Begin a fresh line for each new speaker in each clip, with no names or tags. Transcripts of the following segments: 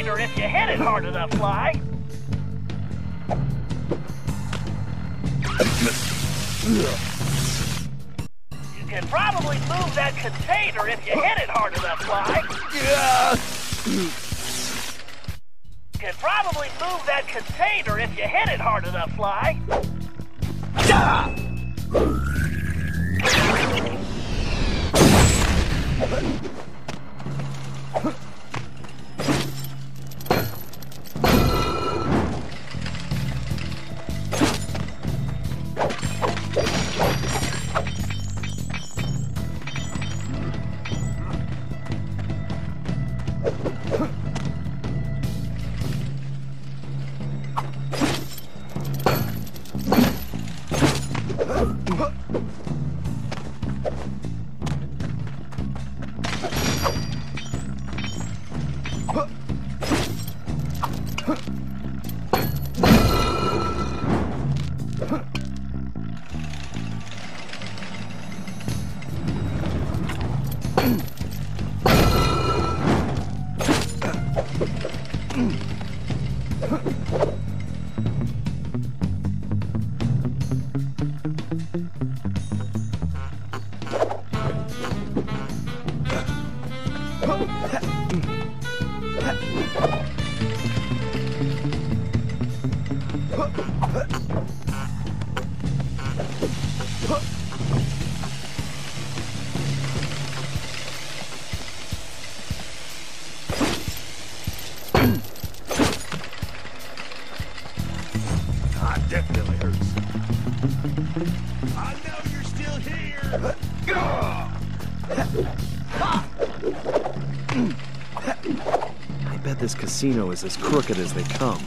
container if you hit it hard enough, Fly. You can probably move that container if you hit it hard enough, Fly. You can probably move that container if you hit it hard enough, Fly.
Definitely hurts. I know you're still here.
I bet this casino is as crooked as they come.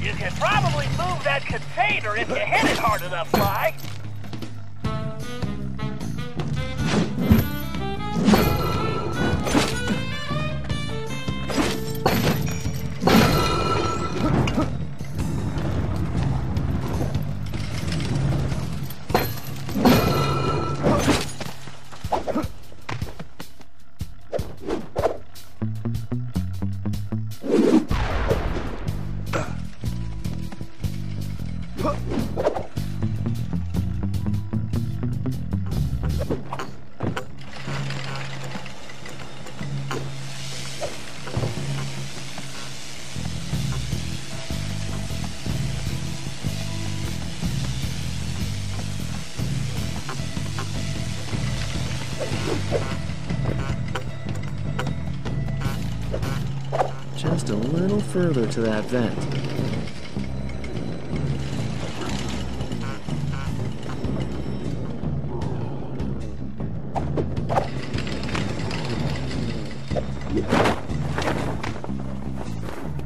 You can probably move that container if you hit it hard enough, Fly.
Just a little further to that vent.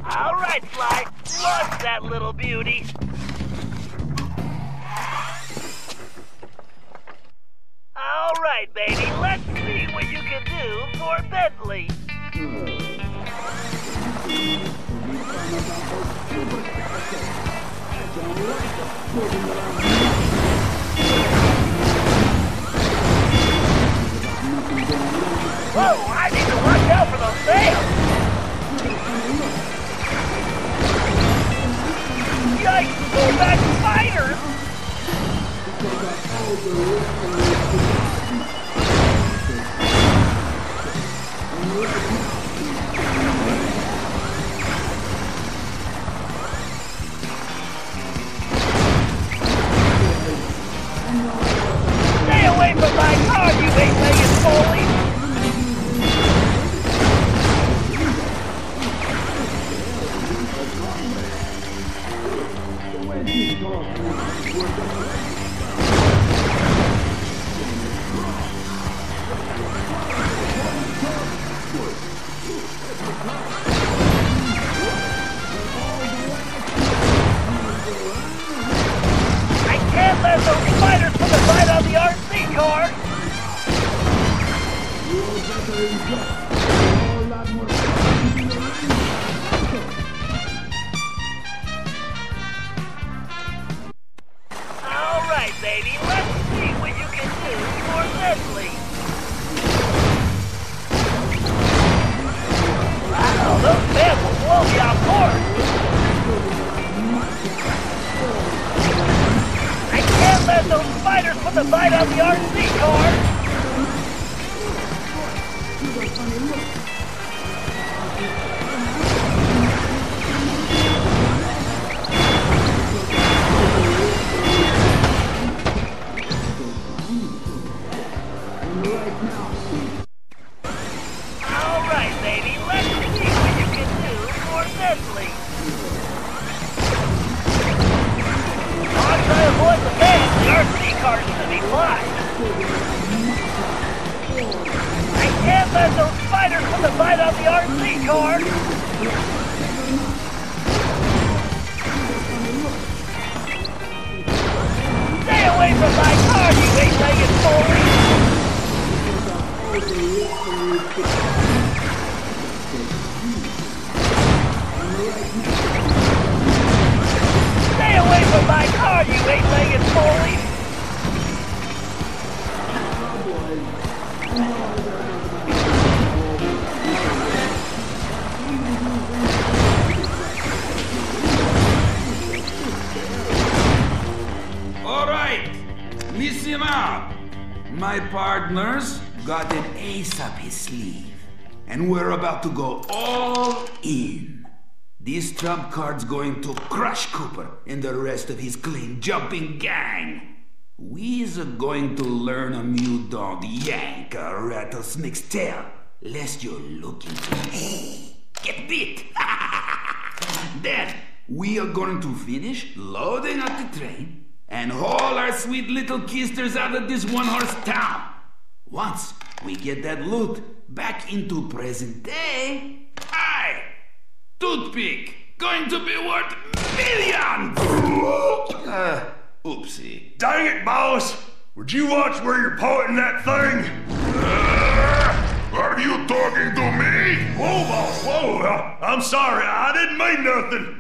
All right, Fly. Launch that little beauty. All right, baby. Let's see what you can do for Bentley. Whoa, I need to watch out for those sails! Yikes, pull back spiders! Stay away from my car, you eight-legged bully! Can't let those spiders put a bite on the RC car! Alright, baby, let's see what you can do for Bentley. Wow, those fans will blow me off course! Can't let those spiders put the bite on the RC car! Alright, baby, let's see what you can do for Bentley. I'll try to avoid the fans. The RC car's gonna be fine. I can't let those spiders put the bite on the RC car. Stay away from my car, you eight-legged bully! Stay away from my car, you eight-legged bully!
All right, listen up. My partner's got an ace up his sleeve, and we're about to go all in. This trump card's going to crush Cooper and the rest of his clean-jumping gang. We's going to learn 'em you don't yank a rattlesnake's tail, lest you're looking to get bit. Then, we are going to finish loading up the train and haul our sweet little kisters out of this one-horse town. Once we get that loot back into present day, toothpick, going to be worth millions! Oopsie.
Dang it, boss! Would you watch where you're pointing that thing?
Are you talking to me?
Whoa, boss, whoa! I'm sorry, I didn't mean nothing!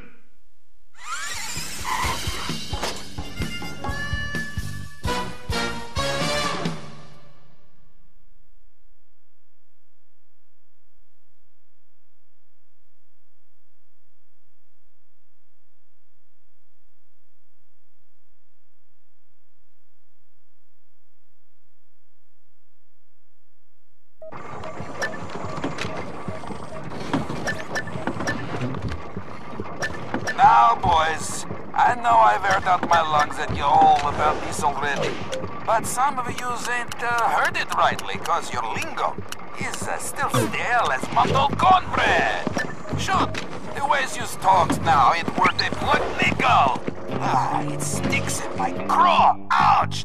Now, boys, I know I've aired out my lungs at you all about this already, but some of yous ain't heard it rightly, cause your lingo is still stale as mumbled cornbread. Shoot, the ways yous talks now ain't worth a plug nickel. It sticks in my craw. Ouch!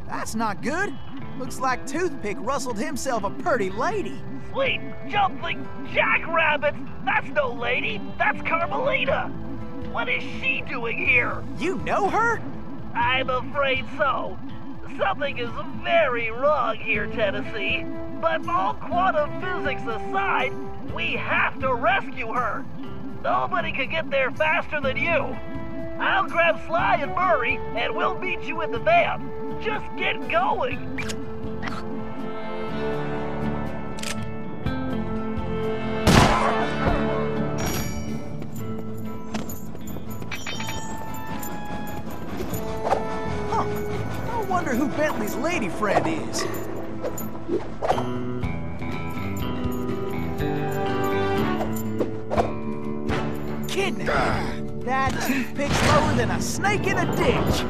That's not good. Looks like Toothpick rustled himself a pretty lady.
Sweet jumping jackrabbit! That's no lady, that's Carmelita! What is she doing here?
You know her?
I'm afraid so. Something is very wrong here, Tennessee. But all quantum physics aside, we have to rescue her. Nobody can get there faster than you. I'll grab Sly and Murray, and we'll meet you in the van. Just get going.
Huh. I wonder who Bentley's lady friend is. Kidnap. That toothpick's lower than a snake in a ditch.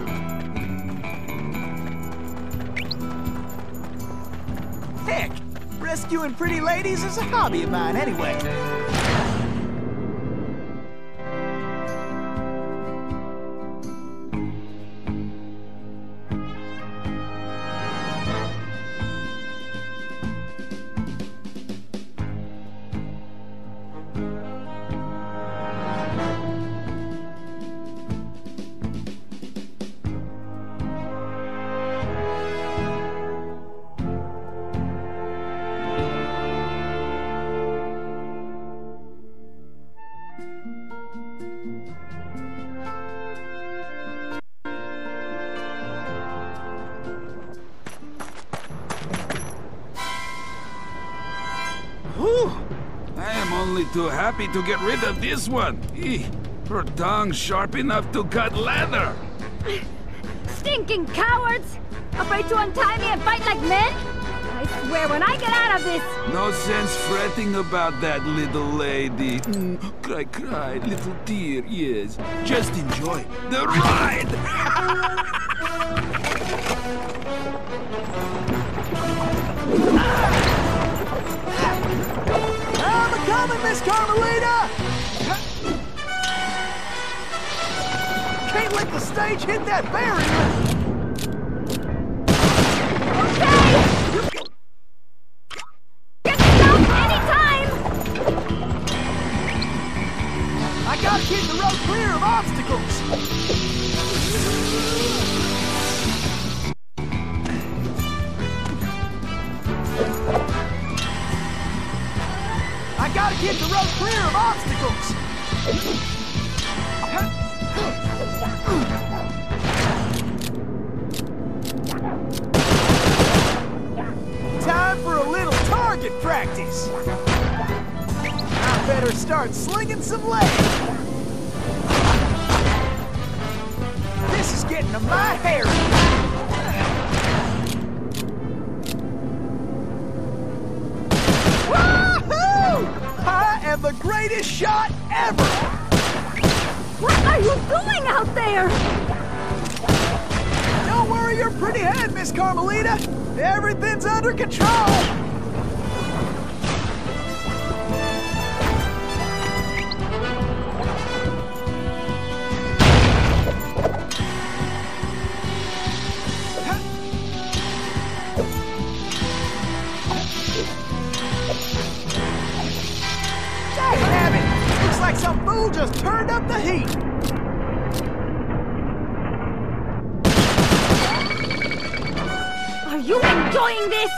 Heck, rescuing pretty ladies is a hobby of mine anyway.
I am only too happy to get rid of this one. Her tongue's sharp enough to cut leather.
Stinking cowards! Afraid to untie me and fight like men? I swear when I get out of this...
No sense fretting about that, little lady. Cry, cry, little tear, yes. Just enjoy the ride!
I'm a-coming, Miss Carmelita! Can't let the stage hit that barrier!
Okay! Get stopped anytime!
I gotta keep the road clear of obstacles! I gotta keep the road clear of obstacles! Time for a little target practice! I better start slinging some legs! This is getting to my hair! I am the greatest shot ever!
What are you doing out there?
Don't worry your pretty head, Miss Carmelita. Everything's under control. Looks like some fool just turned up the heat.
Are you enjoying this?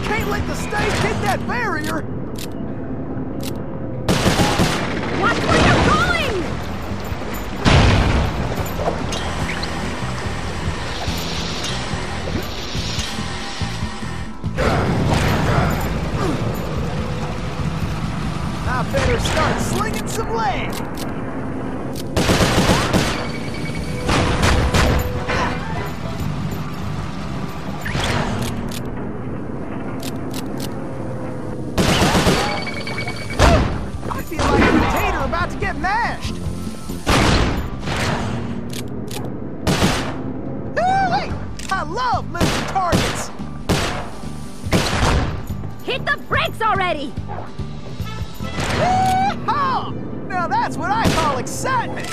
Can't let the stage hit that barrier.
Watch where you're going!
I better start slinging some lead. I feel like a potato about to get mashed. Ooh-wee! I love moving targets.
Hit the brakes already!
Yee-haw! Now that's what I call excitement!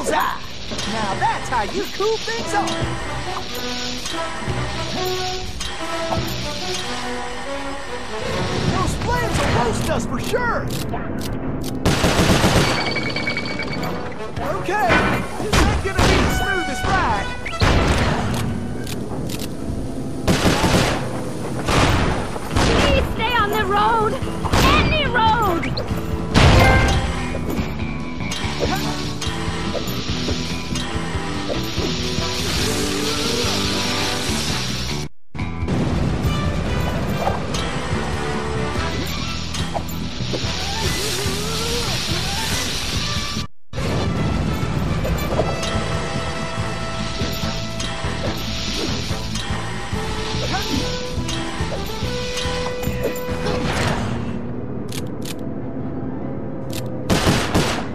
bullseye! Now that's how you cool things off! Those flames will roast us for sure! Okay, this ain't gonna be the smoothest ride.
Please stay on the road! Any road!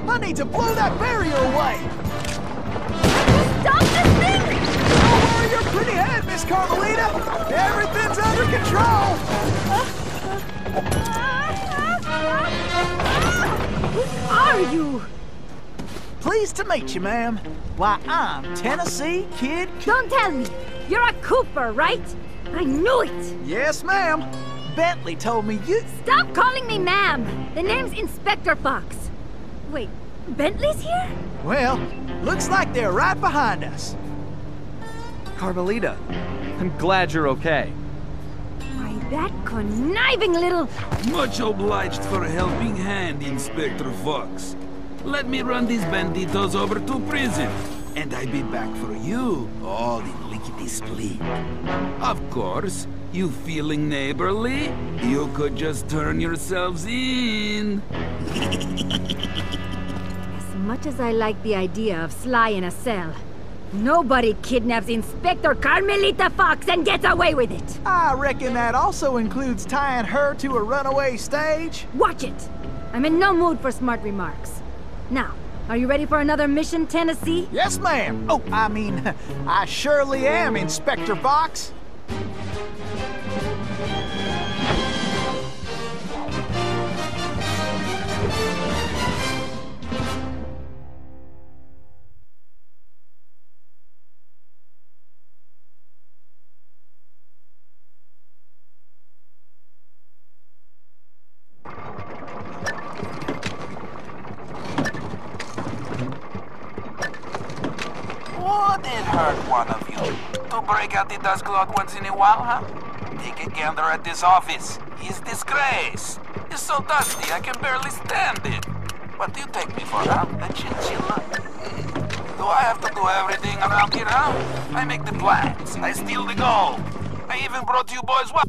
I need to blow that barrier away!
Stop this thing!
Don't worry your pretty head, Miss Carmelita! Everything's under control!
Who are you?
Pleased to meet you, ma'am. Why, I'm Tennessee Kid...
Don't tell me. You're a Cooper, right? I knew it.
Yes, ma'am. Bentley told me you...
Stop calling me ma'am. The name's Inspector Fox. Wait, Bentley's here?
Well, looks like they're right behind us.
Carmelita, I'm glad you're okay.
Why, that conniving little...
Much obliged for a helping hand, Inspector Fox. Let me run these banditos over to prison, and I be back for you, all in lickety-split. Of course, you feeling neighborly? You could just turn yourselves in.
As much as I like the idea of Sly in a cell, nobody kidnaps Inspector Carmelita Fox and gets away with it.
I reckon that also includes tying her to a runaway stage.
Watch it. I'm in no mood for smart remarks. Now, are you ready for another mission, Tennessee?
Yes, ma'am. Oh, I mean, I surely am, Inspector Fox.
Would it hurt one of you to break out the dust cloth once in a while, huh? Take a gander at this office. His disgrace. It's so dusty I can barely stand it. What do you take me for, huh? A chinchilla? Do I have to do everything around here, huh? I make the plans. I steal the gold. I even brought you boys what?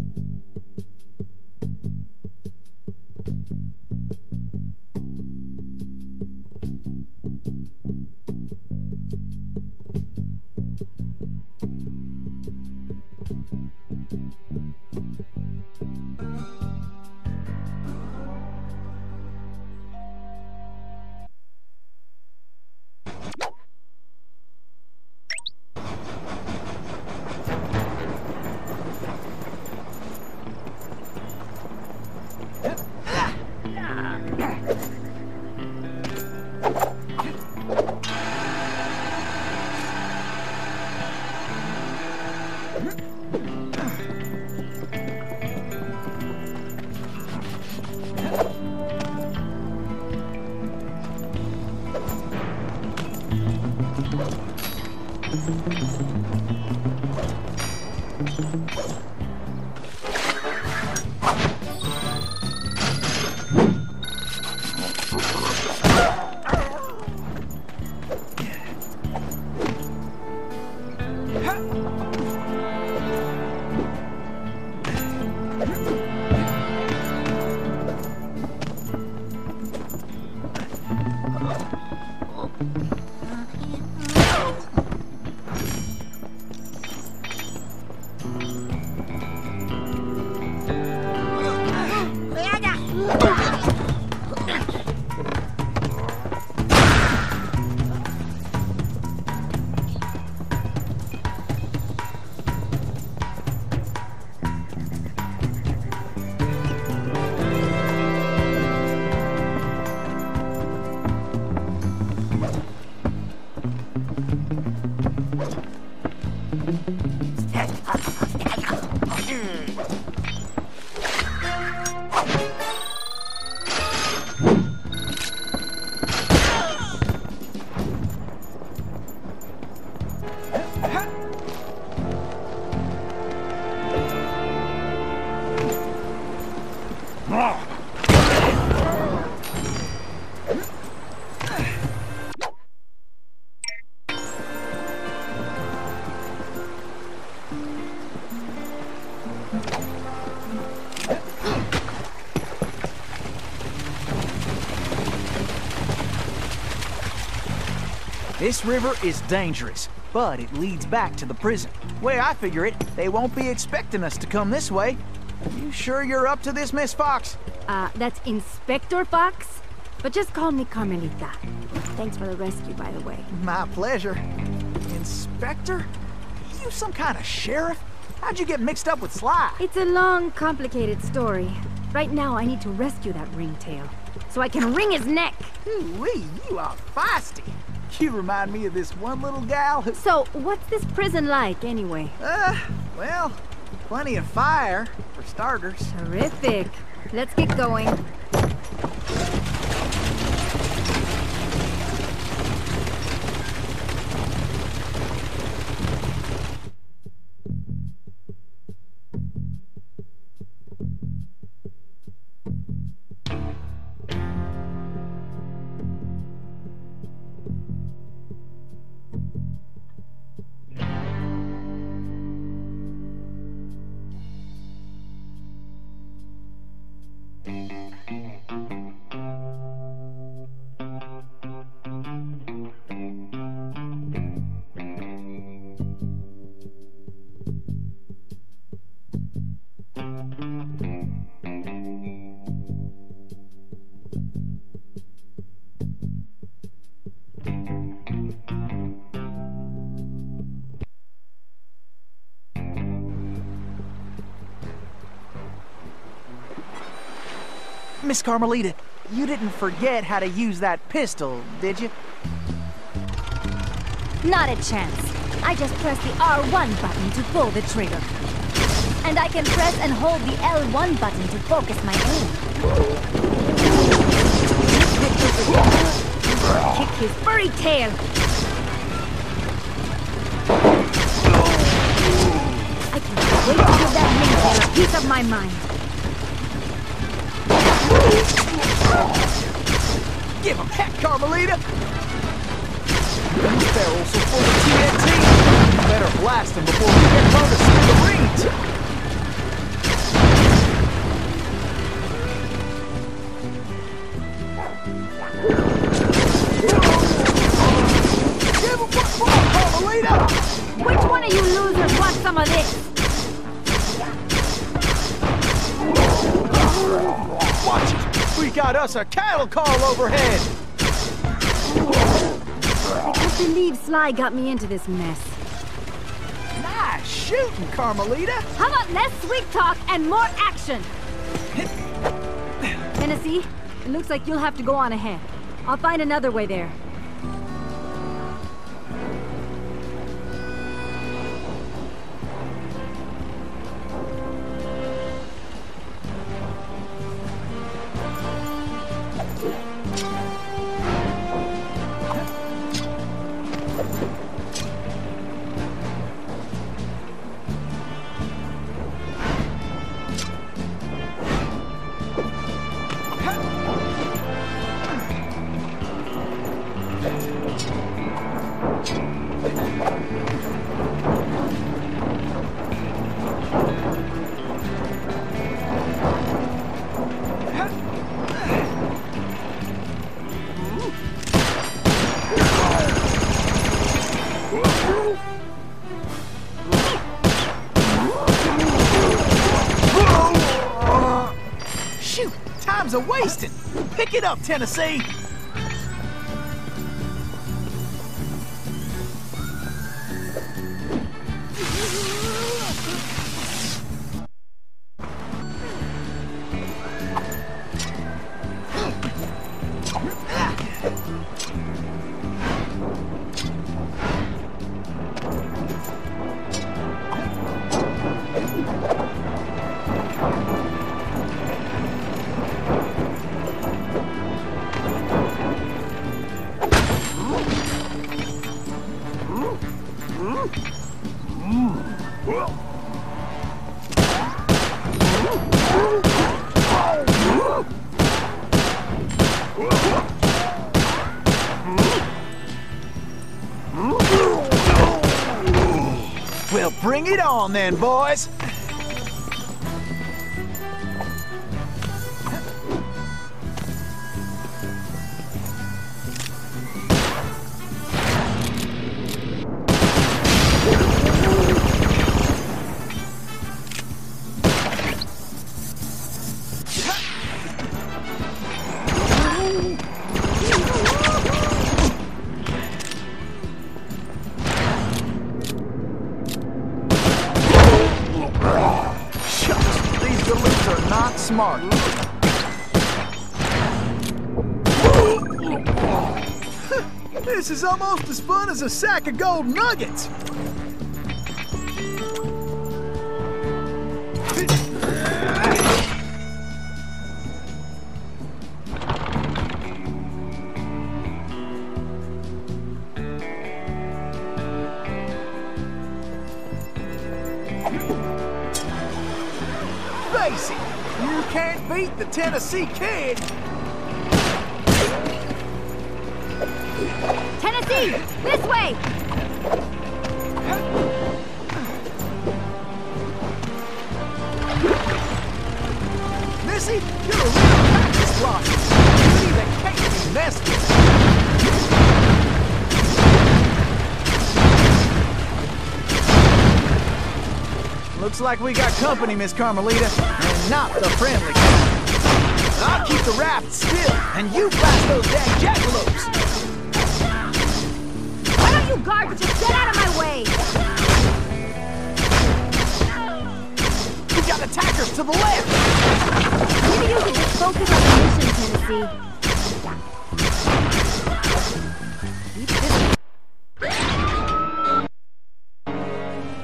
This river is dangerous, but it leads back to the prison. Way I figure it, they won't be expecting us to come this way. You sure you're up to this, Miss Fox?
That's Inspector Fox? But just call me Carmelita. Thanks for the rescue, by the way.
My pleasure. Inspector? You some kind of sheriff? How'd you get mixed up with Sly?
It's a long, complicated story. Right now, I need to rescue that ringtail, so I can wring his neck.
Ooh-wee, you are feisty. You remind me of this one little gal who...
So, what's this prison like, anyway?
Well, plenty of fire, for starters.
Terrific. Let's get going.
Miss Carmelita, you didn't forget how to use that pistol, did you?
Not a chance. I just press the R1 button to pull the trigger. And I can press and hold the L1 button to focus my aim. Kick his furry tail. I can't wait to give that ringtail a piece of my mind.
Give him heck, Carmelita! These barrels are full of TNT. Better blast them before we get bonus smithereens. Give him one more, Carmelita!
Which one of you losers wants some of this?
Watch it! We got us a cattle call overhead!
I can't believe Sly got me into this mess.
Nice shooting, Carmelita!
How about less sweet talk and more action? Tennessee, it looks like you'll have to go on ahead. I'll find another way there.
Shoot! Time's a-wasting! Pick it up, Tennessee! Well, bring it on then, boys! This is almost as fun as a sack of gold nuggets! Face it, you can't beat the Tennessee Kid!
Tennessee, this way!
Missy, you're a real practice block. You even can't be messed with. Looks like we got company, Miss Carmelita, and not the friendly kind. I'll keep the raft still, and you blast those dang jackalopes!
Why don't you guards just get out of my way?
We got attackers to the left!
Maybe you should just focus on the mission, Tennessee.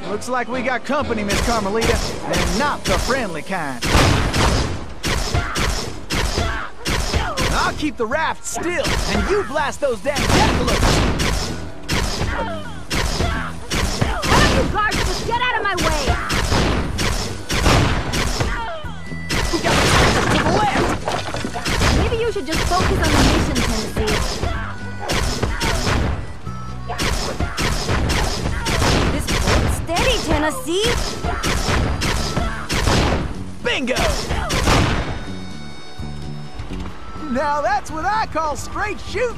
Looks like we got company, Miss Carmelita, and not the friendly kind. I'll keep the raft still, and you blast those damn jackalopes!
Why don't you guards just get out of my way?
We got attackers to the left!
Maybe you should just focus on the mission, Tennessee. This boat's steady, Tennessee!
Bingo! Now that's what I call straight shooting!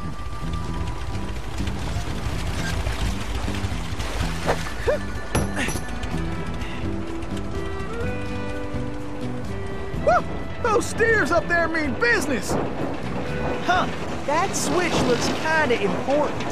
Woo! Those steers up there mean business! Huh, that switch looks kinda important.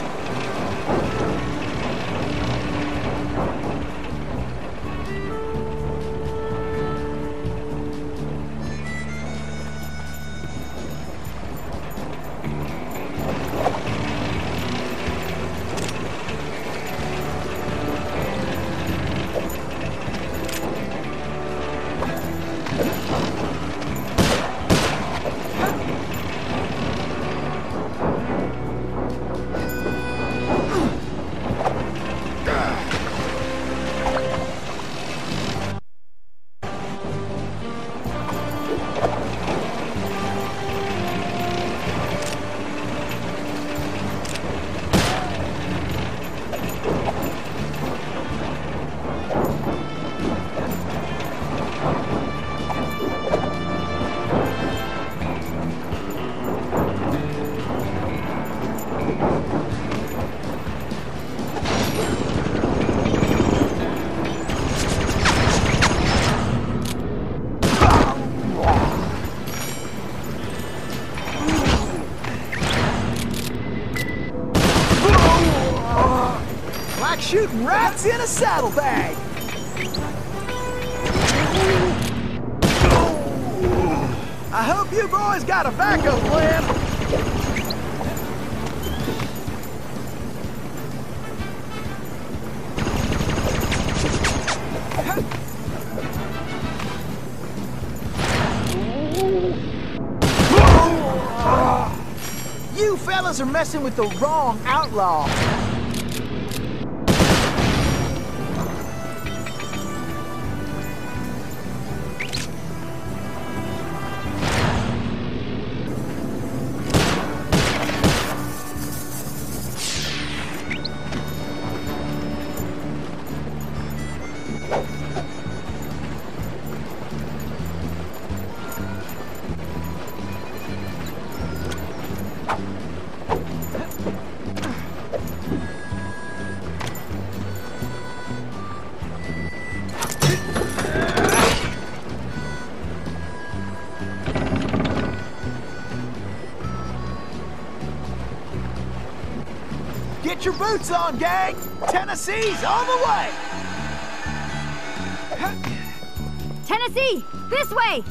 Shooting rats in a saddlebag! I hope you boys got a backup plan! You fellas are messing with the wrong outlaw! Get your boots on, gang! Tennessee's on the way!
Tennessee, this way!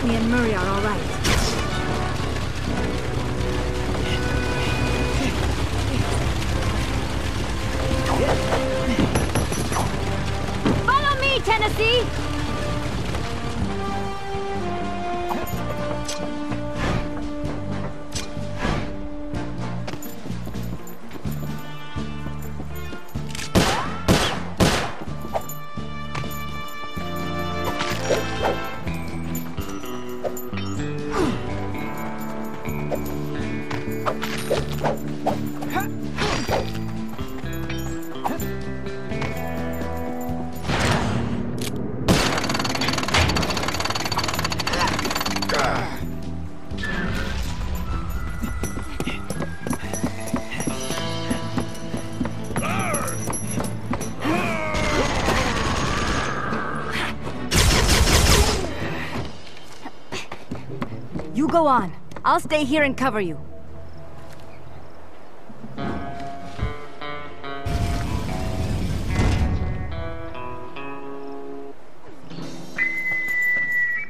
Bentley and Murray are all right. Follow me, Tennessee! You go on. I'll stay here and cover you.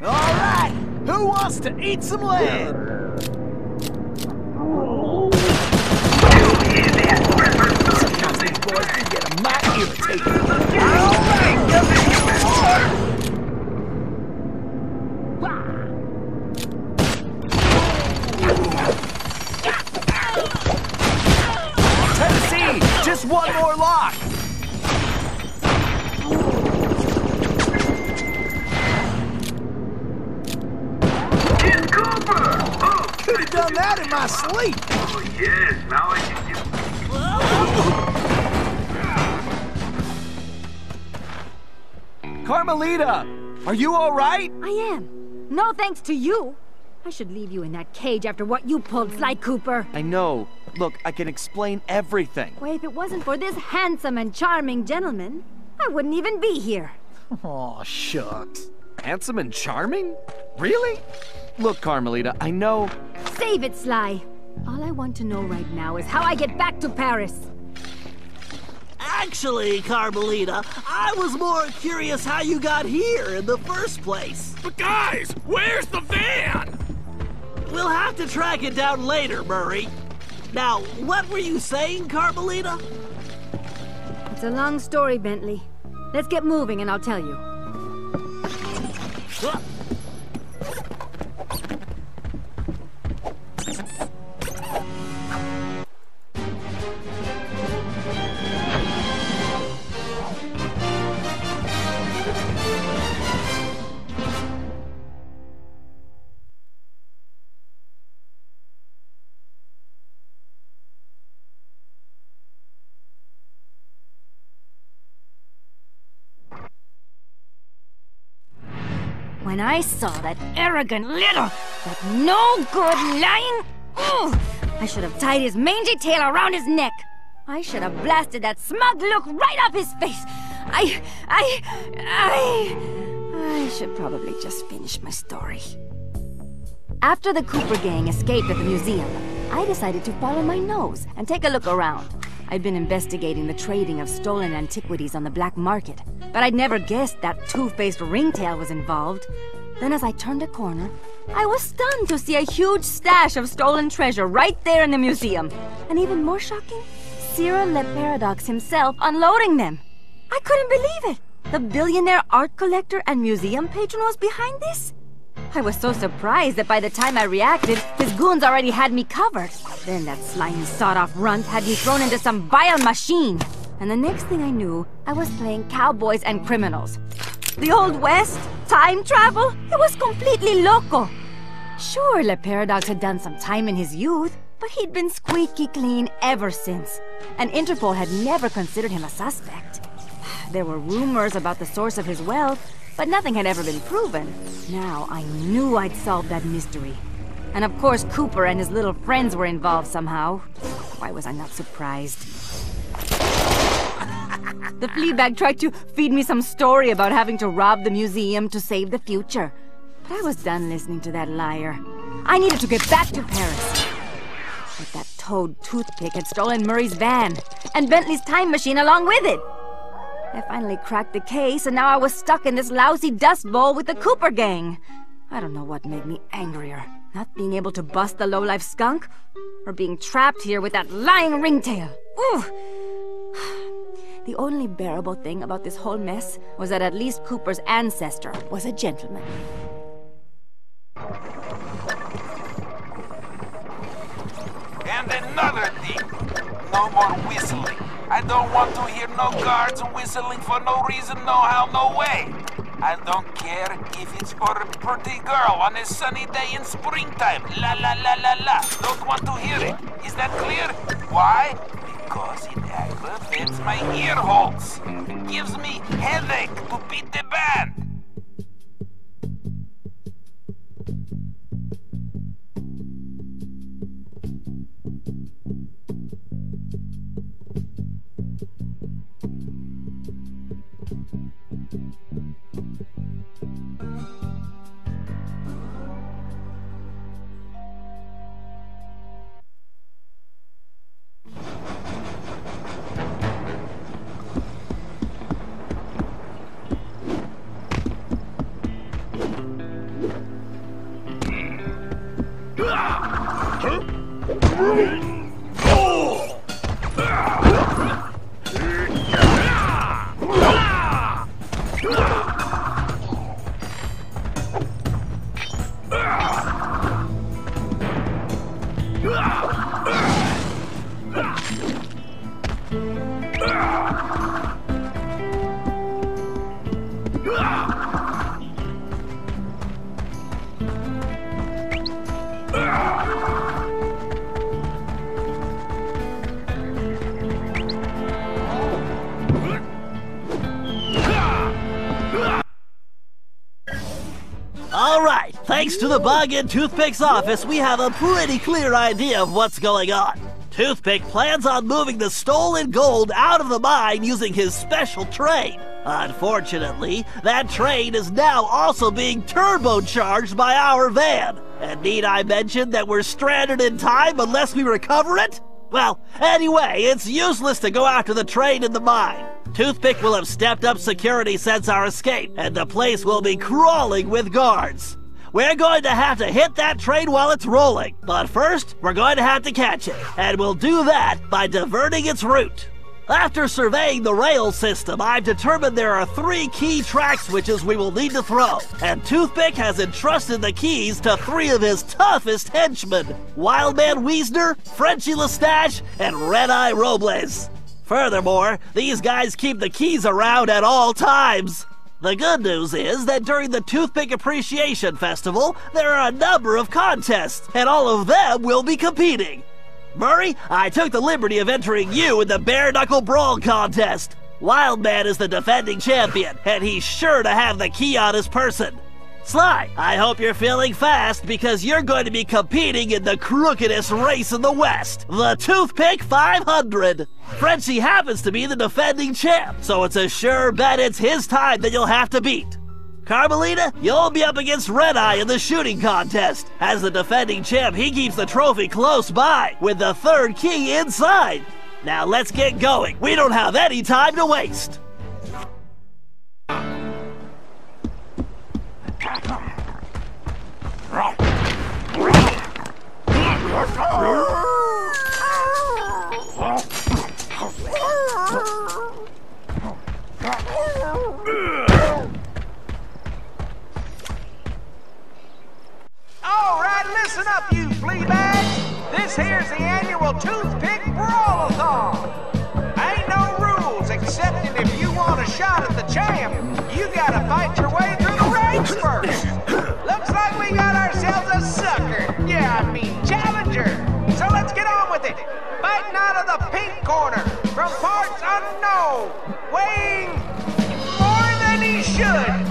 All right! Who wants to eat some lead? Sometimes these boys do get a mite irritating. All right, come in. Tennessee, just one more lock.
It's Cooper! Oh,
Could have done that in my sleep.
oh yes, now I can...
Carmelita, are you all right?
I am. No thanks to you. I should leave you in that cage after what you pulled, Sly Cooper.
I know. Look, I can explain everything.
Why, if it wasn't for this handsome and charming gentleman, I wouldn't even be here.
Aw, shucks.
Handsome and charming? Really? Look, Carmelita, I know...
Save it, Sly. All I want to know right now is how I get back to Paris.
Actually, Carmelita, I was more curious how you got here in the first place.
But guys, where's the van?
We'll have to track it down later, Murray. Now, what were you saying, Carmelita?
It's a long story, Bentley. Let's get moving and I'll tell you. When I saw that arrogant little, that no-good lying... Ugh, I should have tied his mangy tail around his neck. I should have blasted that smug look right off his face. I should probably just finish my story. After the Cooper gang escaped at the museum, I decided to follow my nose and take a look around. I'd been investigating the trading of stolen antiquities on the black market, but I'd never guessed that two-faced ringtail was involved. Then as I turned a corner, I was stunned to see a huge stash of stolen treasure right there in the museum. And even more shocking, Cyril Le Paradox himself unloading them. I couldn't believe it. The billionaire art collector and museum patron was behind this? I was so surprised that by the time I reacted, his goons already had me covered. Then that slimy sawed-off runt had me thrown into some vile machine. And the next thing I knew, I was playing cowboys and criminals. The Old West? Time travel? It was completely loco. Sure, Le Paradox had done some time in his youth, but he'd been squeaky clean ever since. And Interpol had never considered him a suspect. There were rumors about the source of his wealth, but nothing had ever been proven. Now I knew I'd solved that mystery. And of course Cooper and his little friends were involved somehow. Why was I not surprised? The Fleabag tried to feed me some story about having to rob the museum to save the future. But I was done listening to that liar. I needed to get back to Paris. But that toad toothpick had stolen Murray's van, and Bentley's time machine along with it. I finally cracked the case, and now I was stuck in this lousy dust bowl with the Cooper gang. I don't know what made me angrier. Not being able to bust the lowlife skunk, or being trapped here with that lying ringtail. Ooh! The only bearable thing about this whole mess was that at least Cooper's ancestor was a gentleman.
And another thing, no more whistling. I don't want to hear no guards whistling for no reason, no how, no way. I don't care if it's for a pretty girl on a sunny day in springtime. La la la la la. Don't want to hear it. Is that clear? Why? Because it aggravates my ear holes. Gives me headache to beat the band.
Alright, thanks to the bug in Toothpick's office, we have a pretty clear idea of what's going on. Toothpick plans on moving the stolen gold out of the mine using his special train. Unfortunately, that train is now also being turbocharged by our van. And need I mention that we're stranded in time unless we recover it? Well, anyway, it's useless to go after the train in the mine. Toothpick will have stepped up security since our escape, and the place will be crawling with guards. We're going to have to hit that train while it's rolling, but first, we're going to have to catch it, and we'll do that by diverting its route. After surveying the rail system, I've determined there are 3 key track switches we will need to throw, and Toothpick has entrusted the keys to 3 of his toughest henchmen, Wildman Wiesner, Frenchy Lestage, and Red-Eye Robles. Furthermore, these guys keep the keys around at all times. The good news is that during the Toothpick Appreciation Festival, there are a number of contests, and all of them will be competing. Murray, I took the liberty of entering you in the Bare Knuckle Brawl contest. Wildman is the defending champion, and he's sure to have the key on his person. Sly, I hope you're feeling fast because you're going to be competing in the crookedest race in the West, the Toothpick 500. Frenchie happens to be the defending champ, so it's a sure bet it's his time that you'll have to beat. Carmelita, you'll be up against Red-Eye in the shooting contest. As the defending champ, he keeps the trophy close by, with the 3rd key inside. Now let's get going. We don't have any time to waste.
Alright, listen up, you flea bags. This here's the annual Toothpick Brawl-a-thon. Ain't no rules, except that if you want a shot at the champ, you gotta fight your way through the ranks first. Looks like we got ourselves a sucker. Yeah, I mean challenger. So let's get on with it. Fighting out of the pink corner, from parts unknown, weighing more than he should.